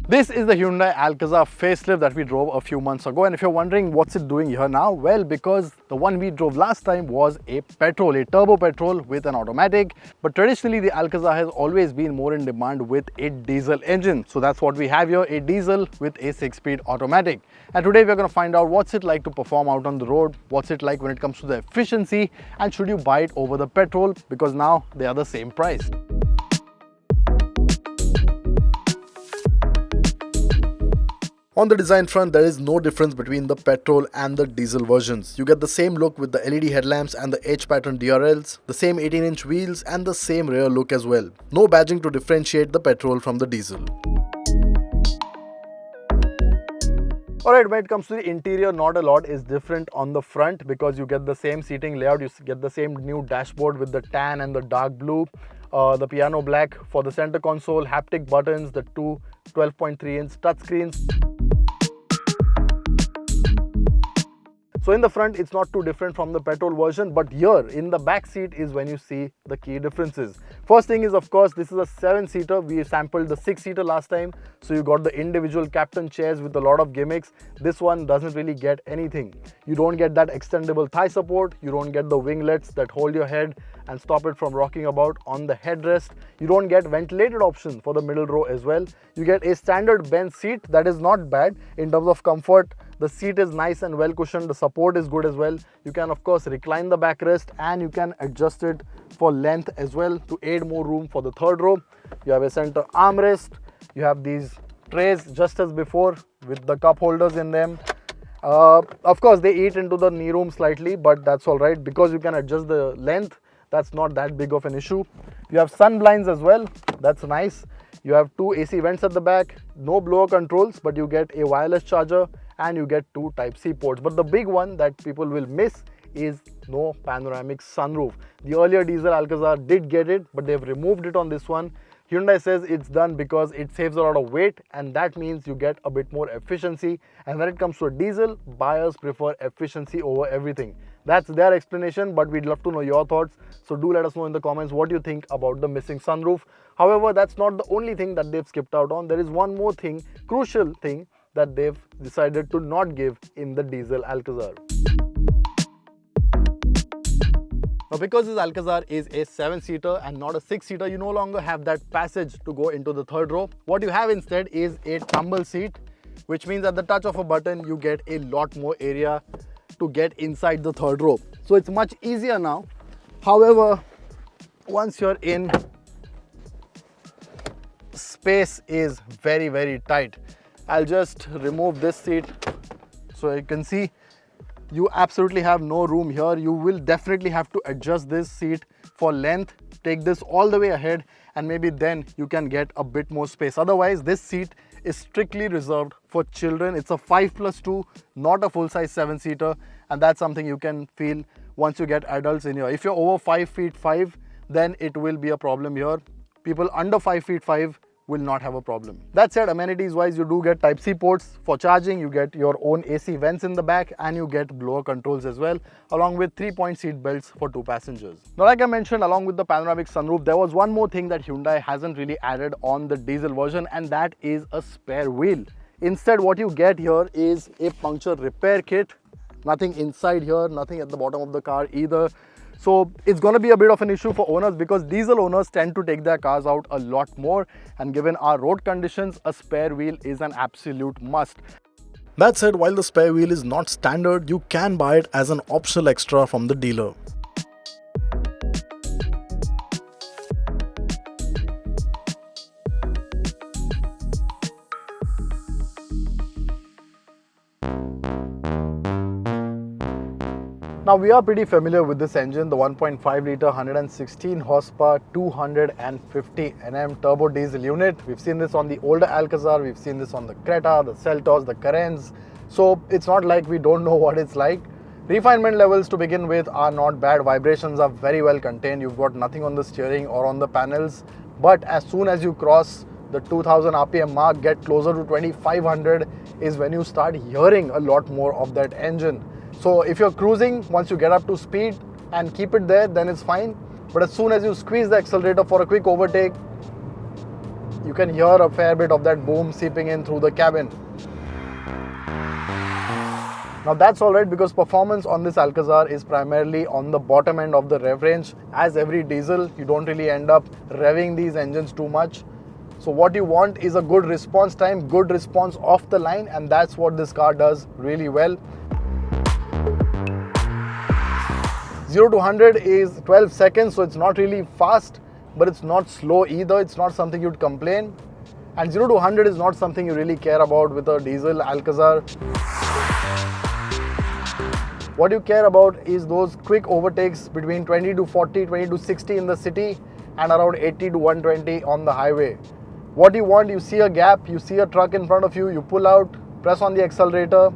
This is the Hyundai Alcazar facelift that we drove a few months ago, and if you're wondering what's it doing here now, well, because the one we drove last time was a turbo petrol with an automatic, but traditionally the Alcazar has always been more in demand with a diesel engine. So that's what we have here, a diesel with a 6-speed automatic. And today we're going to find out what's it like to perform out on the road, what's it like when it comes to the efficiency, and should you buy it over the petrol because now they are the same price. On the design front, there is no difference between the petrol and the diesel versions. You get the same look with the LED headlamps and the H-pattern DRLs, the same 18-inch wheels and the same rear look as well. No badging to differentiate the petrol from the diesel. Alright, when it comes to the interior, not a lot is different on the front because you get the same seating layout, you get the same new dashboard with the tan and the dark blue, the piano black for the center console, haptic buttons, the two 12.3-inch touchscreens. So in the front, it's not too different from the petrol version, but here in the back seat is when you see the key differences. First thing is, of course, this is a 7-seater. We sampled the 6-seater last time, so you got the individual captain chairs with a lot of gimmicks. This one doesn't really get anything. You don't get that extendable thigh support. You don't get the winglets that hold your head and stop it from rocking about on the headrest. You don't get ventilated option for the middle row as well. You get a standard bench seat that is not bad in terms of comfort. The seat is nice and well cushioned, the support is good as well. You can of course recline the backrest and you can adjust it for length as well to aid more room for the third row. You have a center armrest, you have these trays just as before with the cup holders in them. Of course they eat into the knee room slightly, but that's alright because you can adjust the length. That's not that big of an issue. You have sun blinds as well, that's nice. You have two AC vents at the back, no blower controls, but you get a wireless charger and you get two Type-C ports. But the big one that people will miss is no panoramic sunroof. The earlier diesel Alcazar did get it, but they've removed it on this one. Hyundai says it's done because it saves a lot of weight and that means you get a bit more efficiency. And when it comes to a diesel, buyers prefer efficiency over everything. That's their explanation, but we'd love to know your thoughts. So do let us know in the comments what you think about the missing sunroof. However, that's not the only thing that they've skipped out on. There is one more thing, crucial thing, that they've decided to not give in the diesel Alcazar. Now because this Alcazar is a 7-seater and not a 6-seater, you no longer have that passage to go into the third row. What you have instead is a tumble seat, which means at the touch of a button you get a lot more area to get inside the third row. So it's much easier now. However, once you're in, space is very, very tight. I'll just remove this seat so you can see you absolutely have no room here. You will definitely have to adjust this seat for length, take this all the way ahead, and maybe then you can get a bit more space. Otherwise, this seat is strictly reserved for children. It's a 5+2, not a full-size 7-seater, and that's something you can feel once you get adults in here. If you're over 5 feet 5, then it will be a problem here. People under 5 feet 5 will not have a problem. That said, amenities wise, you do get Type-C ports for charging, you get your own AC vents in the back, and you get blower controls as well, along with 3-point seat belts for 2 passengers. Now, like I mentioned, along with the panoramic sunroof, there was one more thing that Hyundai hasn't really added on the diesel version, and that is a spare wheel. Instead, what you get here is a puncture repair kit. Nothing inside here, nothing at the bottom of the car either. So it's going to be a bit of an issue for owners because diesel owners tend to take their cars out a lot more, and given our road conditions, a spare wheel is an absolute must. That said, while the spare wheel is not standard, you can buy it as an optional extra from the dealer. Now we are pretty familiar with this engine, the 1.5 litre 116 horsepower 250 Nm turbo diesel unit. We've seen this on the older Alcazar, we've seen this on the Creta, the Seltos, the Carennes. So it's not like we don't know what it's like. Refinement levels to begin with are not bad. Vibrations are very well contained. You've got nothing on the steering or on the panels. But as soon as you cross the 2000 RPM mark, get closer to 2500 is when you start hearing a lot more of that engine. So if you're cruising, once you get up to speed and keep it there, then it's fine. But as soon as you squeeze the accelerator for a quick overtake, you can hear a fair bit of that boom seeping in through the cabin. Now that's alright, because performance on this Alcazar is primarily on the bottom end of the rev range. As every diesel, you don't really end up revving these engines too much. So what you want is a good response time, good response off the line, and that's what this car does really well. 0 to 100 is 12 seconds, so it's not really fast, but it's not slow either. It's not something you'd complain. And 0 to 100 is not something you really care about with a diesel Alcazar. What you care about is those quick overtakes between 20 to 40, 20 to 60 in the city, and around 80 to 120 on the highway. What you want, you see a gap, you see a truck in front of you, you pull out, press on the accelerator,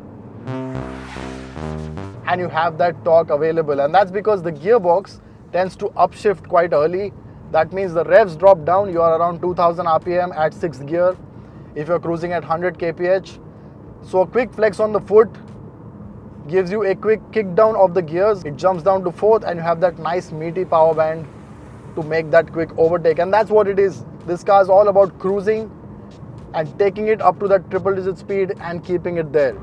and you have that torque available. And that's because the gearbox tends to upshift quite early. That means the revs drop down, you are around 2000 RPM at 6th gear if you're cruising at 100 kph. So a quick flex on the foot gives you a quick kick down of the gears. It jumps down to 4th, and you have that nice meaty power band to make that quick overtake. And that's what it is. This car is all about cruising and taking it up to that triple digit speed and keeping it there.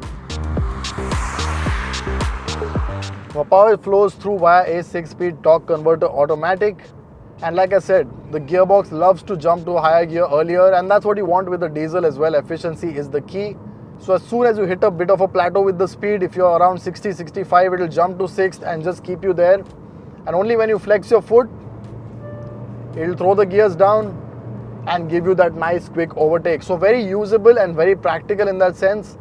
Now, power flows through via a 6-speed torque converter automatic. And like I said, the gearbox loves to jump to a higher gear earlier, and that's what you want with the diesel as well. Efficiency is the key. So as soon as you hit a bit of a plateau with the speed, if you're around 60, 65, it will jump to 6th and just keep you there. And only when you flex your foot, it will throw the gears down and give you that nice quick overtake. So very usable and very practical in that sense.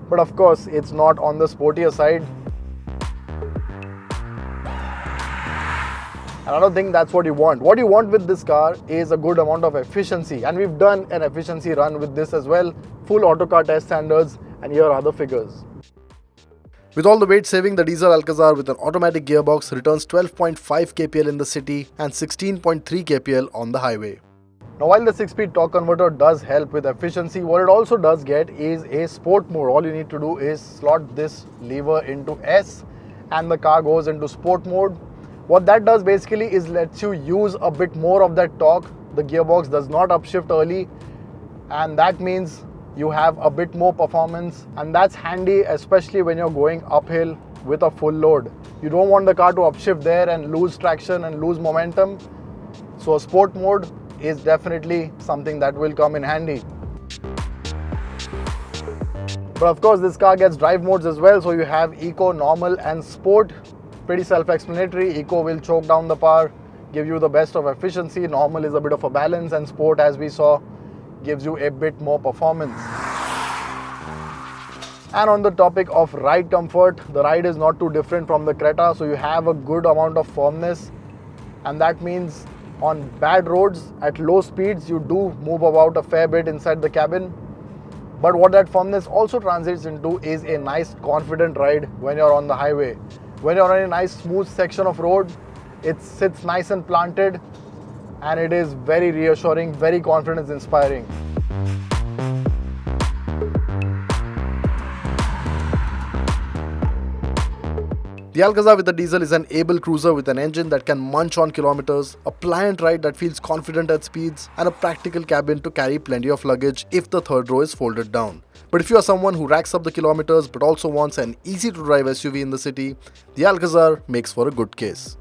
But of course, it's not on the sportier side. And I don't think that's what you want. What you want with this car is a good amount of efficiency. And we've done an efficiency run with this as well. Full Autocar test standards, and here are the figures. With all the weight saving, the diesel Alcazar with an automatic gearbox returns 12.5 kpl in the city and 16.3 kpl on the highway. Now while the 6-speed torque converter does help with efficiency, what it also does get is a sport mode. All you need to do is slot this lever into S and the car goes into sport mode. What that does basically is lets you use a bit more of that torque. The gearbox does not upshift early, and that means you have a bit more performance, and that's handy especially when you're going uphill with a full load. You don't want the car to upshift there and lose traction and lose momentum. So a sport mode is definitely something that will come in handy. But of course this car gets drive modes as well. So you have Eco, Normal and Sport. Pretty self-explanatory. Eco will choke down the power, give you the best of efficiency. Normal is a bit of a balance, and Sport, as we saw, gives you a bit more performance. And on the topic of ride comfort, the ride is not too different from the Creta, so you have a good amount of firmness, and that means on bad roads at low speeds you do move about a fair bit inside the cabin. But what that firmness also translates into is a nice confident ride when you're on the highway. When you're on a nice smooth section of road, it sits nice and planted, and it is very reassuring, very confidence inspiring. The Alcazar with the diesel is an able cruiser with an engine that can munch on kilometers, a pliant ride that feels confident at speeds, and a practical cabin to carry plenty of luggage if the third row is folded down. But if you are someone who racks up the kilometers but also wants an easy to drive SUV in the city, the Alcazar makes for a good case.